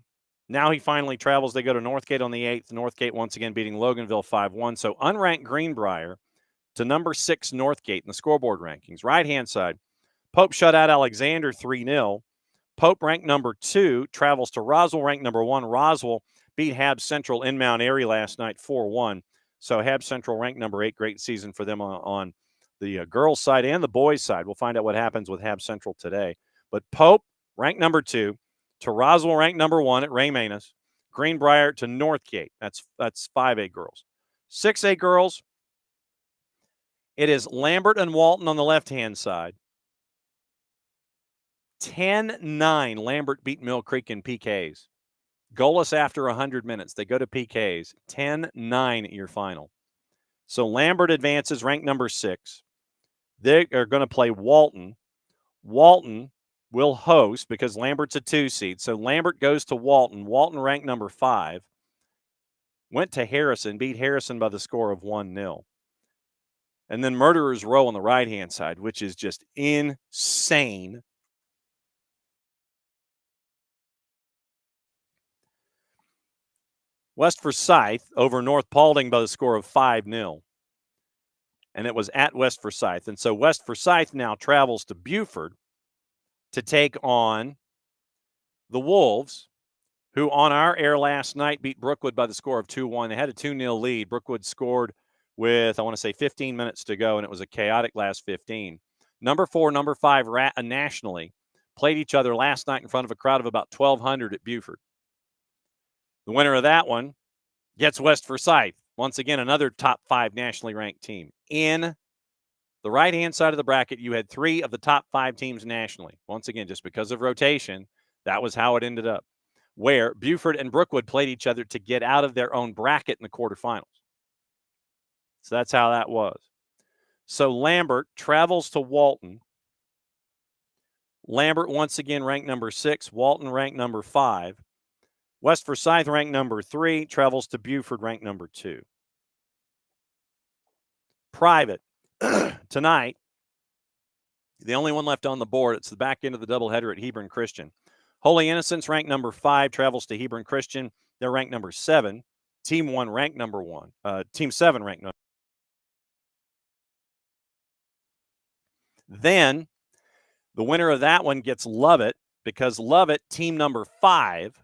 Now he finally travels. They go to Northgate on the 8th. Northgate once again beating Loganville 5-1. So unranked Greenbrier to number 6 Northgate in the scoreboard rankings. Right-hand side, Pope shut out Alexander 3-0. Pope, ranked number 2, travels to Roswell, ranked number 1. Roswell beat Hab Central in Mount Airy last night 4-1. So Hab Central ranked number 8. Great season for them on the girls' side and the boys' side. We'll find out what happens with Hab Central today. But Pope, ranked number 2, to Roswell, ranked number 1 at Ray Manus. Greenbrier to Northgate. That's 5A girls. 6A girls, it is Lambert and Walton on the left-hand side. 10-9, Lambert beat Mill Creek in PKs. Goalless after 100 minutes. They go to PKs. 10-9 at your final. So Lambert advances, ranked number 6. They are going to play Walton. Walton will host because Lambert's a 2 seed. So Lambert goes to Walton. Walton, ranked number 5. Went to Harrison, beat Harrison by the score of 1-0. And then Murderers Row on the right-hand side, which is just insane. West Forsyth over North Paulding by the score of 5-0. And it was at West Forsyth. And so West Forsyth now travels to Buford to take on the Wolves, who on our air last night beat Brookwood by the score of 2-1. They had a 2-0 lead. Brookwood scored with, I want to say, 15 minutes to go, and it was a chaotic last 15. Number 4, number 5 nationally played each other last night in front of a crowd of about 1,200 at Buford. The winner of that one gets West Forsyth. Once again, another top 5 nationally ranked team. In the right-hand side of the bracket, you had 3 of the top 5 teams nationally. Once again, just because of rotation, that was how it ended up, where Buford and Brookwood played each other to get out of their own bracket in the quarterfinals. So that's how that was. So Lambert travels to Walton. Lambert, once again, ranked number 6. Walton, ranked number 5. West Forsyth, ranked number 3, travels to Buford, ranked number 2. Private, tonight, the only one left on the board, it's the back end of the doubleheader at Hebron Christian. Holy Innocents, ranked number 5, travels to Hebron Christian. They're ranked number 7. Team 1, ranked number 1. Team 7, ranked number 1. Then, The winner of that one gets Lovett, because Lovett, team number 5,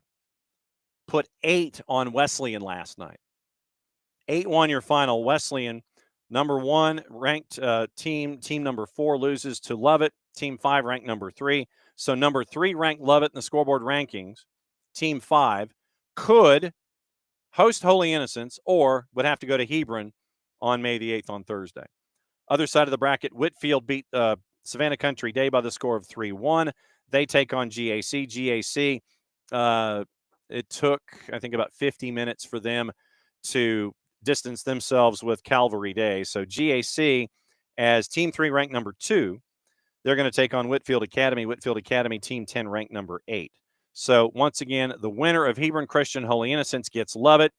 put 8 on Wesleyan last night. 8-1 your final. Wesleyan, number 1 ranked team number 4 loses to Lovett. Team 5 ranked number 3. So number 3 ranked Lovett in the scoreboard rankings. Team 5 could host Holy Innocents or would have to go to Hebron on May the 8th on Thursday. Other side of the bracket, Whitfield beat Savannah Country Day by the score of 3-1. They take on GAC. GAC, it took, I think, about 50 minutes for them to distance themselves with Calvary Day. So GAC, as team 3 ranked number 2, they're going to take on Whitfield Academy. Whitfield Academy, team 10 ranked number 8. So once again, the winner of Hebron Christian Holy Innocents gets Lovett.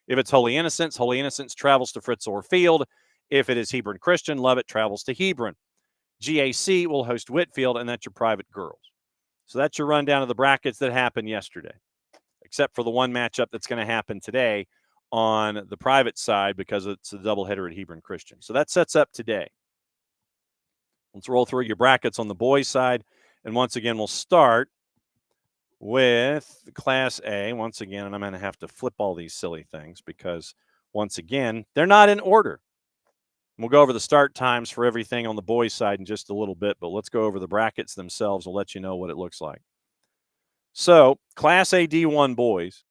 If it's Holy Innocents travels to Fritz Orr Field. If it is Hebron Christian, Lovett travels to Hebron. GAC will host Whitfield, and that's your private girls. So that's your rundown of the brackets that happened yesterday, except for the one matchup that's going to happen today on the private side because it's a doubleheader at Hebron Christian. So that sets up today. Let's roll through your brackets on the boys' side. And once again, we'll start with Class A. Once again, and I'm going to have to flip all these silly things because, once again, they're not in order. We'll go over the start times for everything on the boys' side in just a little bit, but let's go over the brackets themselves. I'll let you know what it looks like. So, Class A D1 boys.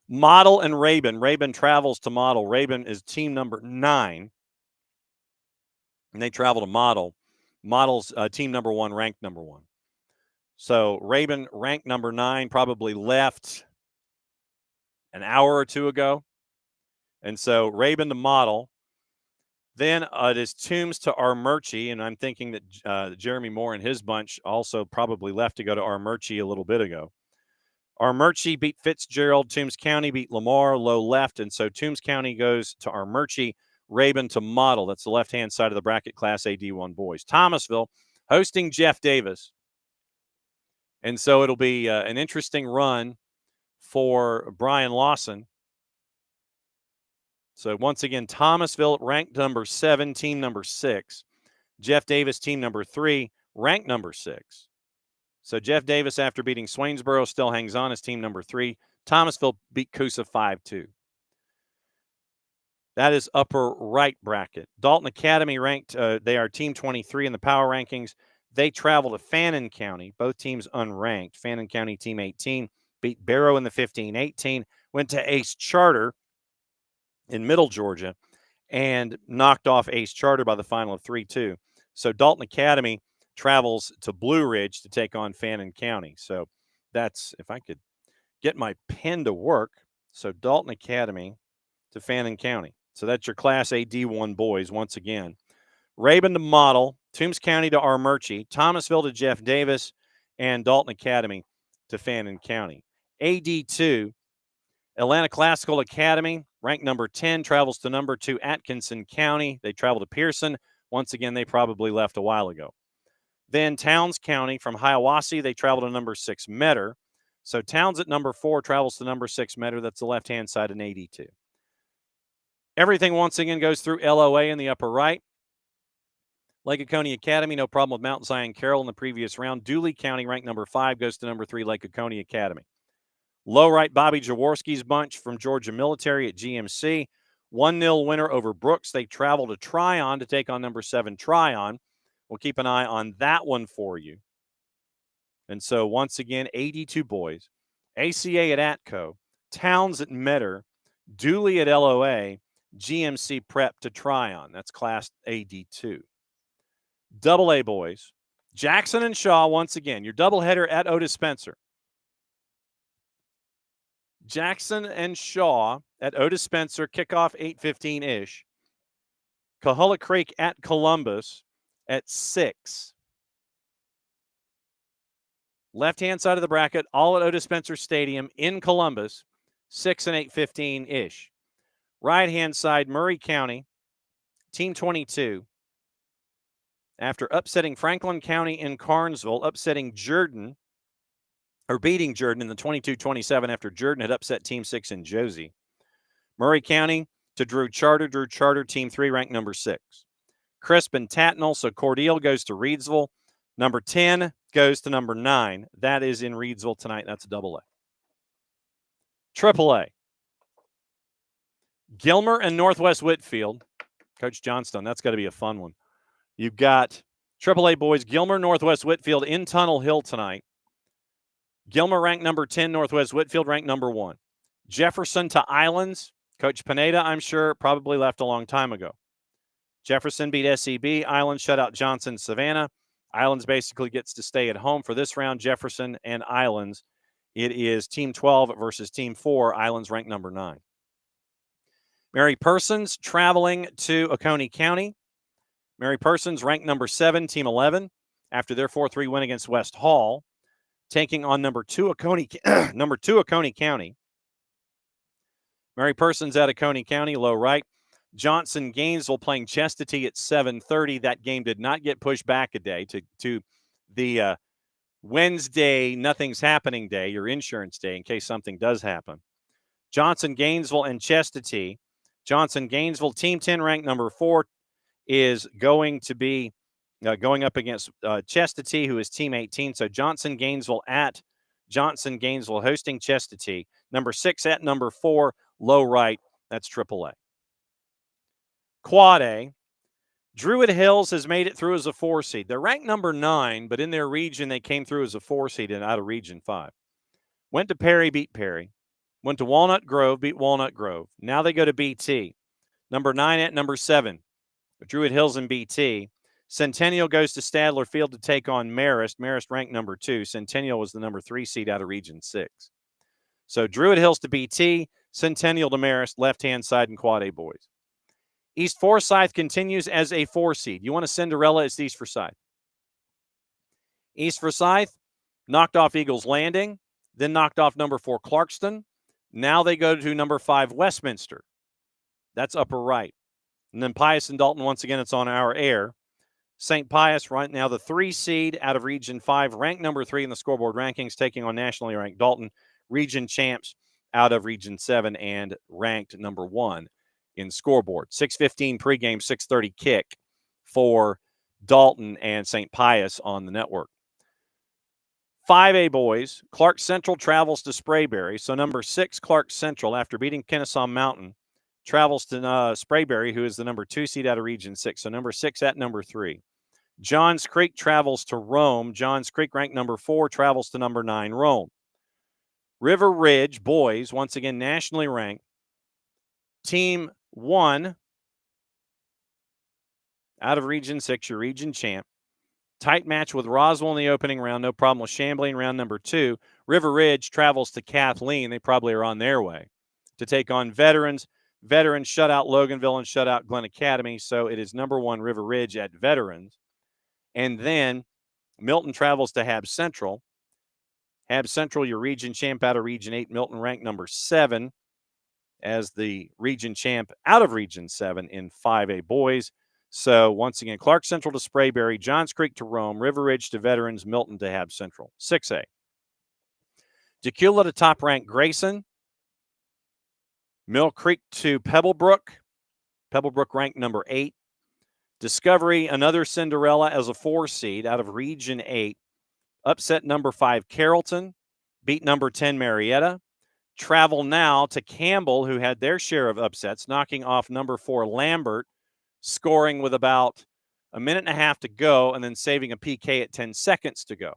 Model and Rabun. Rabun travels to Model. Rabun is team number 9, and they travel to Model. Model's team number 1, ranked number 1. So, Rabun, ranked number 9, probably left an hour or two ago. And so, Rabun to Model. Then it is Toombs to Armurchie, and I'm thinking that Jeremy Moore and his bunch also probably left to go to Armurchie a little bit ago. Armurchie beat Fitzgerald. Toombs County beat Lamar. Low left, and so Toombs County goes to Armurchie. Rabun to Model. That's the left-hand side of the bracket, Class A D1 boys. Thomasville hosting Jeff Davis. And so it'll be an interesting run for Brian Lawson. So once again, Thomasville ranked number 7, team number 6. Jeff Davis, team number 3, ranked number 6. So Jeff Davis, after beating Swainsboro, still hangs on as team number 3. Thomasville beat Coosa 5-2. That is upper right bracket. Dalton Academy ranked, they are team 23 in the power rankings. They travel to Fannin County, both teams unranked. Fannin County, team 18, beat Barrow in the 15-18, went to Ace Charter in Middle Georgia and knocked off Ace Charter by the final of 3-2. So Dalton Academy travels to Blue Ridge to take on Fannin County. So that's, if I could get my pen to work, so Dalton Academy to Fannin County. So that's your Class A D1 boys once again. Rabun to Model, Toombs County to Armurchie, Thomasville to Jeff Davis, and Dalton Academy to Fannin County. AD2, Atlanta Classical Academy, ranked number 10, travels to number 2 Atkinson County. They travel to Pearson. Once again, they probably left a while ago. Then Towns County from Hiawassee, they travel to number 6 Metter. So Towns at number 4 travels to number 6 Metter. That's the left-hand side in AD2. Everything once again goes through LOA in the upper right. Lake Oconee Academy, no problem with Mount Zion Carroll in the previous round. Dooley County, ranked number 5, goes to number 3 Lake Oconee Academy. Low right, Bobby Jaworski's bunch from Georgia Military at GMC. 1-0 winner over Brooks. They travel to Tryon to take on number 7 Tryon. We'll keep an eye on that one for you. And so once again, 82 boys. ACA at Atco. Towns at Metter. Dooley at LOA. GMC Prep to Tryon. That's Class AD2. Double A boys. Jackson and Shaw once again. Your doubleheader at Otis Spencer. Jackson and Shaw at Otis Spencer, kickoff 8:15-ish. Coahulla Creek at Columbus at 6. Left-hand side of the bracket, all at Otis Spencer Stadium in Columbus, 6 and 8:15-ish. Right-hand side, Murray County, team 22. After upsetting Franklin County in Carnesville, upsetting Jordan, or beating Jordan in the 22-27 after Jordan had upset Team 6 in Josie. Murray County to Drew Charter. Drew Charter, Team 3, ranked number 6. Crisp and Tatnall. So Cordial goes to Reedsville. Number 10 goes to number 9. That is in Reedsville tonight. That's a double A. Triple A. Gilmer and Northwest Whitfield. Coach Johnstone, that's got to be a fun one. You've got Triple A boys, Gilmer, Northwest Whitfield in Tunnel Hill tonight. Gilmer ranked number 10, Northwest Whitfield ranked number 1. Jefferson to Islands. Coach Pineda, I'm sure, probably left a long time ago. Jefferson beat SEB. Islands shut out Johnson, Savannah. Islands basically gets to stay at home for this round. Jefferson and Islands. It is Team 12 versus Team 4. Islands ranked number 9. Mary Persons traveling to Oconee County. Mary Persons ranked number 7, Team 11, after their 4-3 win against West Hall, taking on number 2 Oconee County. Mary Persons out of Oconee County, low right. Johnson Gainesville playing Chestatee at 7:30. That game did not get pushed back a day to the Wednesday nothing's happening day, your insurance day, in case something does happen. Johnson Gainesville and Chestatee. Johnson Gainesville, Team 10 ranked number 4, is going to be going up against Chestatee, who is Team 18. So Johnson Gainesville at Johnson Gainesville hosting Chestatee. Number 6 at number 4, low right. That's Triple A. Quad A. Druid Hills has made it through as a 4 seed. They're ranked number 9, but in their region, they came through as a 4 seed and out of Region 5. Went to Perry, beat Perry. Went to Walnut Grove, beat Walnut Grove. Now they go to BT. Number 9 at number 7. Druid Hills and BT. Centennial goes to Stadler Field to take on Marist. Marist ranked number 2. Centennial was the number 3 seed out of Region 6. So Druid Hills to BT, Centennial to Marist, left-hand side and Quad A boys. East Forsyth continues as a 4 seed. You want a Cinderella, it's East Forsyth. East Forsyth knocked off Eagles Landing, then knocked off number 4 Clarkston. Now they go to number 5 Westminster. That's upper right. And then Pius and Dalton, once again, it's on our air. St. Pius right now the 3 seed out of Region 5, ranked number 3 in the scoreboard rankings, taking on nationally ranked Dalton. Region champs out of Region 7 and ranked number 1 in scoreboard. 6:15 pregame, 6:30 kick for Dalton and St. Pius on the network. 5A boys, Clark Central travels to Sprayberry. So number 6, Clark Central, after beating Kennesaw Mountain, travels to Sprayberry, who is the number 2 seed out of Region 6. So number 6 at number 3. Johns Creek travels to Rome. Johns Creek, ranked number 4, travels to number 9, Rome. River Ridge boys, once again nationally ranked. Team 1 out of Region 6, your region champ. Tight match with Roswell in the opening round. No problem with Chambly in round number 2. River Ridge travels to Kathleen. They probably are on their way to take on Veterans. Veterans shut out Loganville and shut out Glen Academy. So it is number 1 River Ridge at Veterans. And then Milton travels to Hab Central. Hab Central, your region champ out of Region 8. Milton ranked number 7 as the region champ out of Region 7 in 5A boys. So once again, Clark Central to Sprayberry, Johns Creek to Rome, River Ridge to Veterans, Milton to Hab Central. 6A. Decula to top-ranked Grayson. Mill Creek to Pebblebrook. Pebblebrook ranked number 8. Discovery, another Cinderella as a 4 seed out of Region 8. Upset number 5 Carrollton. Beat number 10 Marietta. Travel now to Campbell, who had their share of upsets, knocking off number 4 Lambert, scoring with about a minute and a half to go and then saving a PK at 10 seconds to go.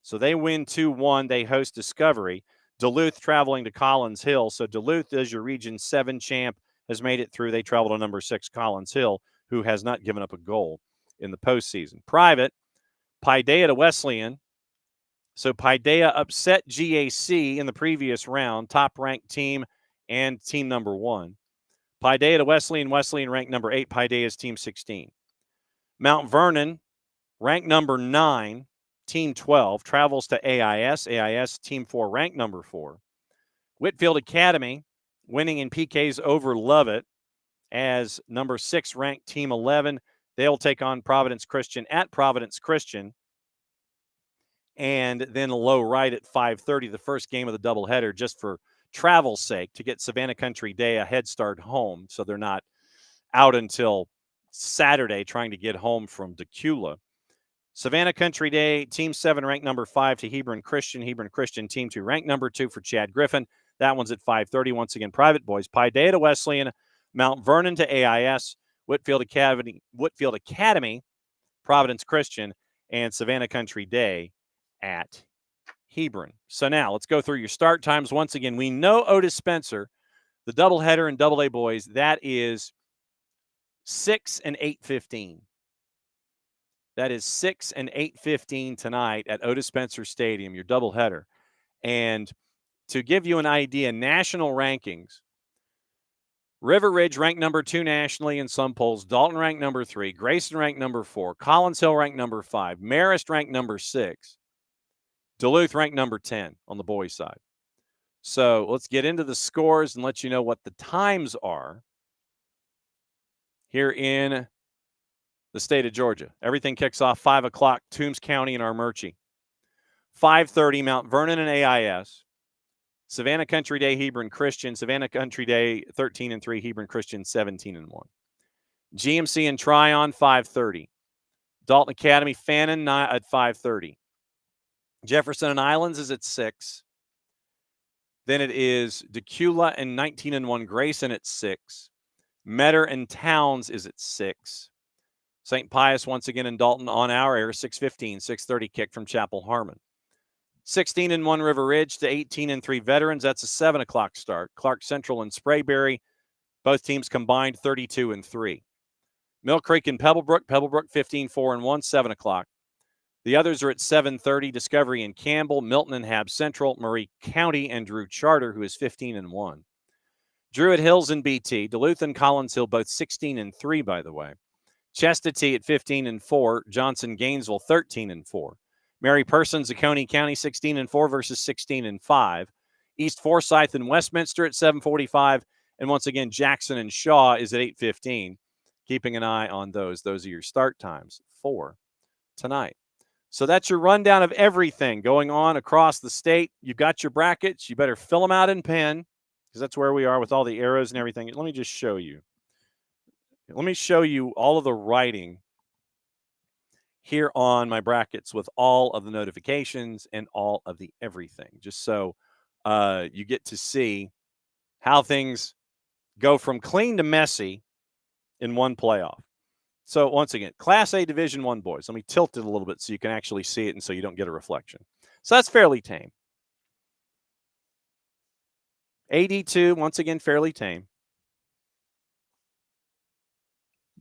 So they win 2-1. They host Discovery. Duluth traveling to Collins Hill. So Duluth, as your Region 7 champ, has made it through. They travel to number 6 Collins Hill, who has not given up a goal in the postseason. Private, Paideia to Wesleyan. So Paideia upset GAC in the previous round, top-ranked team and team number 1. Paideia to Wesleyan. Wesleyan ranked number 8. Paideia is team 16. Mount Vernon, ranked number 9, team 12, travels to AIS. AIS, team 4, ranked number 4. Whitfield Academy, winning in PKs over Lovett as number 6 ranked team 11. They'll take on Providence Christian at Providence Christian. And then low right at 5:30, the first game of the doubleheader, just for travel's sake, to get Savannah Country Day a head start home, so they're not out until Saturday trying to get home from Decula. Savannah Country Day, Team 7 ranked number 5 to Hebron Christian. Hebron Christian, Team 2 ranked number 2 for Chad Griffin. That one's at 5:30. Once again, private boys. Pi Day to Wesleyan, Mount Vernon to AIS, Whitfield Academy, Providence Christian, and Savannah Country Day at Hebron. So now let's go through your start times. Once again, we know Otis Spencer, the doubleheader in AA boys, that is 6 and 8:15. That is 6 and 8:15 tonight at Otis Spencer Stadium, your doubleheader. And to give you an idea, national rankings, River Ridge ranked number 2 nationally in some polls. Dalton ranked number 3. Grayson ranked number 4. Collins Hill ranked number 5. Marist ranked number 6. Duluth ranked number 10 on the boys' side. So let's get into the scores and let you know what the times are here in the state of Georgia. Everything kicks off 5 o'clock, Toombs County and Armurchie. 5:30, Mount Vernon and AIS. Savannah Country Day, Hebron Christian. Savannah Country Day, 13-3. Hebron Christian, 17-1. GMC and Tryon, 5:30. Dalton Academy, Fannin at 5:30. Jefferson and Islands is at 6. Then it is Decula and 19-1 Grayson at 6. Metter and Towns is at 6. St. Pius once again in Dalton on our air, 6:15, 6:30 kick from Chapel Harmon. 16-1 River Ridge to 18-3 Veterans. That's a 7 o'clock start. Clark Central and Sprayberry, both teams combined 32-3. Mill Creek and Pebblebrook. Pebblebrook 15-4-1, 7 o'clock. The others are at 7:30. Discovery and Campbell, Milton and Hab Central, Murray County and Drew Charter, who is 15-1. Druid Hills and BT. Duluth and Collins Hill, both 16-3, by the way. Chestatee at 15-4. Johnson Gainesville 13-4. Mary Persons, Zaconey County 16-4 versus 16-5. East Forsyth and Westminster at 7:45. And once again, Jackson and Shaw is at 8:15. Keeping an eye on those. Those are your start times for tonight. So that's your rundown of everything going on across the state. You've got your brackets. You better fill them out in pen because that's where we are with all the arrows and everything. Let me just show you. Let me show you all of the writing here on my brackets with all of the notifications and all of the everything, just so you get to see how things go from clean to messy in one playoff. So once again, Class A Division I boys. Let me tilt it a little bit so you can actually see it and so you don't get a reflection. So that's fairly tame. AD2, once again, fairly tame.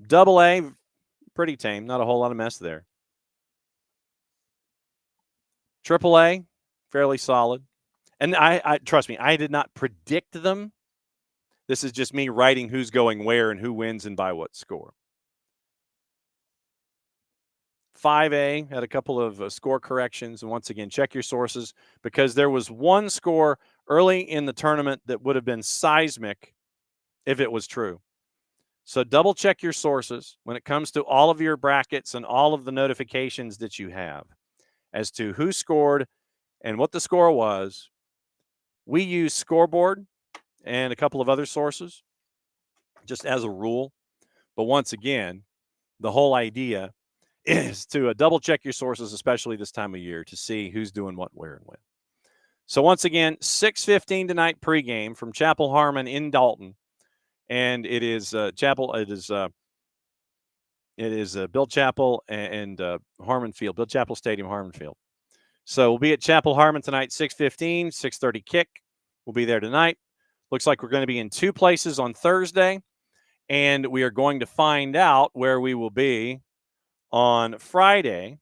Double A, pretty tame. Not a whole lot of mess there. Triple A, fairly solid. And I trust me, I did not predict them. This is just me writing who's going where and who wins and by what score. 5A had a couple of score corrections. And once again, check your sources because there was one score early in the tournament that would have been seismic if it was true. So double check your sources when it comes to all of your brackets and all of the notifications that you have as to who scored and what the score was. We use Scoreboard and a couple of other sources just as a rule. But once again, the whole idea is to double check your sources, especially this time of year, to see who's doing what, where, and when. So once again, 6:15 tonight pregame from Chapel Harmon in Dalton. And it is Bill Chapel and Harmon Field, Bill Chapel Stadium, Harmon Field. So we'll be at Chapel Harmon tonight, 6:15, 6:30 kick. We'll be there tonight. Looks like we're going to be in two places on Thursday, and we are going to find out where we will be on Friday.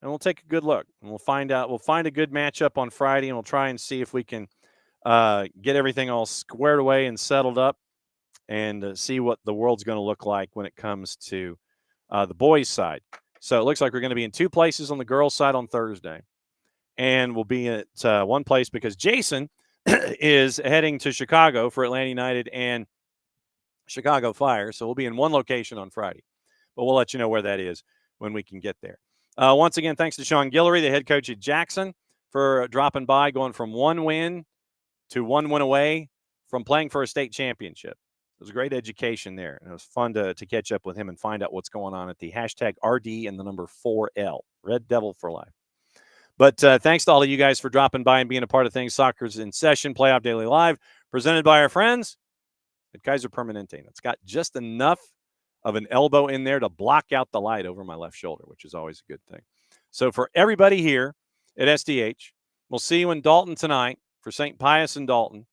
And we'll take a good look, and we'll find out. We'll find a good matchup on Friday, and we'll try and see if we can get everything all squared away and settled up and see what the world's going to look like when it comes to the boys' side. So it looks like we're going to be in two places on the girls' side on Thursday. And we'll be at one place because Jason is heading to Chicago for Atlanta United and Chicago Fire. So we'll be in one location on Friday. But we'll let you know where that is when we can get there. Once again, thanks to Shaun Gillory, the head coach at Jackson, for dropping by, going from one win to one win away from playing for a state championship. It was a great education there. And it was fun to catch up with him and find out what's going on at the hashtag RD and the number 4L, Red Devil for Life. But thanks to all of you guys for dropping by and being a part of things. Soccer's in Session, Playoff Daily Live, presented by our friends at Kaiser Permanente. It's got just enough of an elbow in there to block out the light over my left shoulder, which is always a good thing. So for everybody here at SDH, we'll see you in Dalton tonight for St. Pius and Dalton.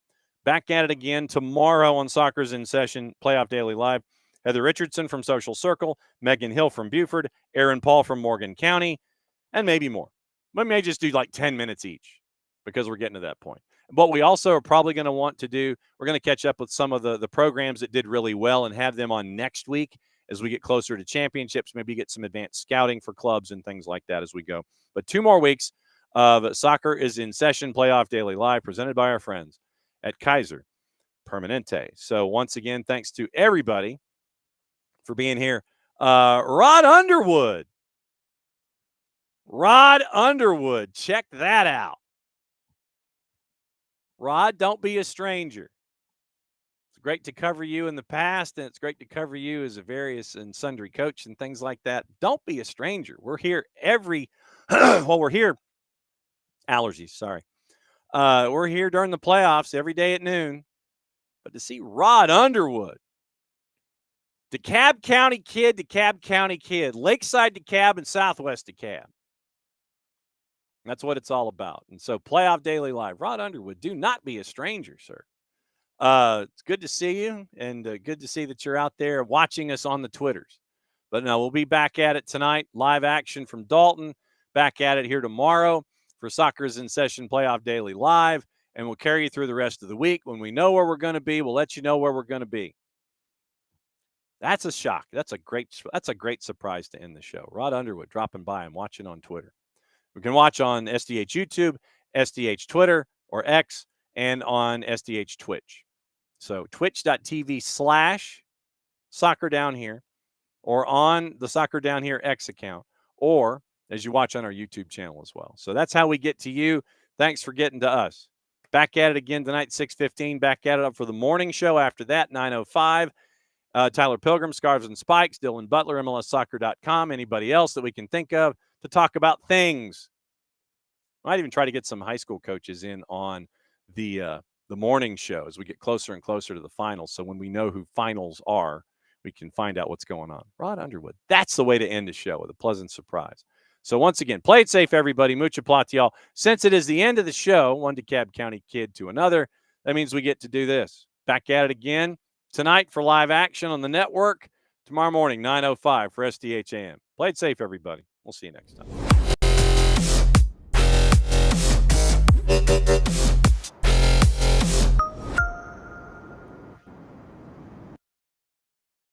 Back at it again tomorrow on Soccer's in Session, Playoff Daily Live. Heather Richardson from Social Circle, Megan Hill from Buford, Aaron Paul from Morgan County, and maybe more. We may just do like 10 minutes each because we're getting to that point. But we also are probably going to want to do, we're going to catch up with some of the programs that did really well and have them on next week as we get closer to championships, maybe get some advanced scouting for clubs and things like that as we go. But 2 more weeks of Soccer is in Session, Playoff Daily Live, presented by our friends at Kaiser Permanente. So once again, thanks to everybody for being here. Rod Underwood, check that out. Rod, don't be a stranger. It's great to cover you in the past, and it's great to cover you as a various and sundry coach and things like that. Don't be a stranger. We're here we're here. Allergies, sorry. We're here during the playoffs every day at noon. But to see Rod Underwood, DeKalb County kid, Lakeside DeKalb and Southwest DeKalb. That's what it's all about. And so Playoff Daily Live, Rod Underwood, do not be a stranger, sir. It's good to see you, and good to see that you're out there watching us on the Twitters. But no, we'll be back at it tonight, live action from Dalton, back at it here tomorrow for Soccer's in Session Playoff Daily Live, and we'll carry you through the rest of the week. When we know where we're going to be, we'll let you know where we're going to be. That's a shock. That's a great surprise to end the show. Rod Underwood dropping by and watching on Twitter. We can watch on SDH YouTube, SDH Twitter or X, and on SDH Twitch. So twitch.tv/Soccer Down Here, or on the Soccer Down Here X account, or as you watch on our YouTube channel as well. So that's how we get to you. Thanks for getting to us. Back at it again tonight, 6:15. Back at it up for the morning show after that, 9:05. Tyler Pilgrim, Scarves and Spikes, Dylan Butler, MLSsoccer.com, anybody else that we can think of to talk about things. Might even try to get some high school coaches in on the morning show as we get closer and closer to the finals. So when we know who finals are, we can find out what's going on. Rod Underwood, that's the way to end the show, with a pleasant surprise. So once again, play it safe, everybody. Mucha plot to y'all. Since it is the end of the show, one DeKalb County kid to another, that means we get to do this. Back at it again tonight for live action on the network. Tomorrow morning, 9:05 for SDH AM. Play it safe, everybody. We'll see you next time.